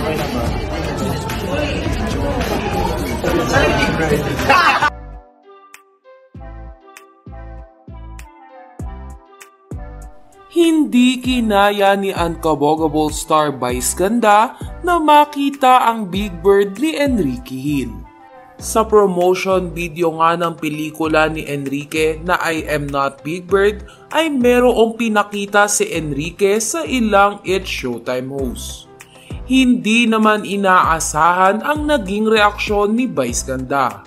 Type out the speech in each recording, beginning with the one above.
Okay na ba? Hindi kinaya ni Unkaboggable star Vice Ganda na makita ang Big Bird ni Enrique Hill. Sa promotion video nga ng pelikula ni Enrique na I Am Not Big Bird ay merong pinakita si Enrique sa ilang It's Showtime host. Hindi naman inaasahan ang naging reaksyon ni Vice Ganda.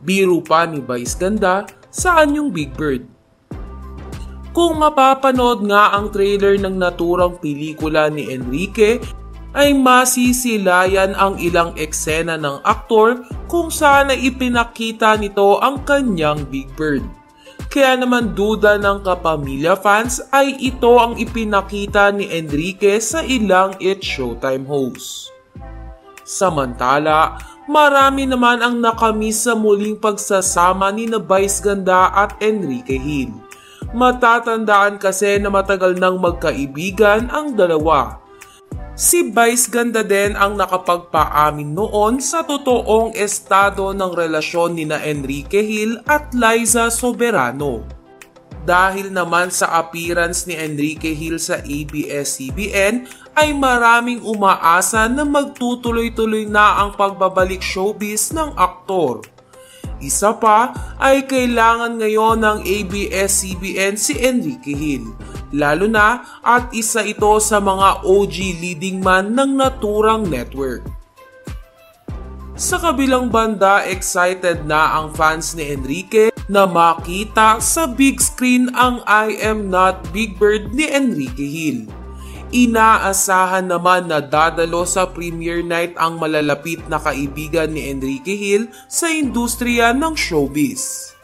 Biro pa ni Vice Ganda, saan yung Big Bird? Kung mapapanood nga ang trailer ng naturang pelikula ni Enrique, ay masisilayan ang ilang eksena ng aktor kung saan ay ipinakita nito ang kanyang Big Bird. Kaya naman duda ng kapamilya fans ay ito ang ipinakita ni Enrique sa ilang It's Showtime host. Samantala, marami naman ang nakamiss sa muling pagsasama ni Vice Ganda at Enrique Hill. Matatandaan kasi na matagal nang magkaibigan ang dalawa. Si Vice Ganda din ang nakapagpaamin noon sa totoong estado ng relasyon ni Enrique Hill at Liza Soberano. Dahil naman sa appearance ni Enrique Hill sa ABS-CBN ay maraming umaasa na magtutuloy-tuloy na ang pagbabalik showbiz ng aktor. Isa pa ay kailangan ngayon ng ABS-CBN si Enrique Hill, lalo na at isa ito sa mga OG leading man ng naturang network. Sa kabilang banda, excited na ang fans ni Enrique na makita sa big screen ang I Am Not Big Bird ni Enrique Hill. Inaasahan naman na dadalo sa premiere night ang malalapit na kaibigan ni Enrique Hill sa industriya ng showbiz.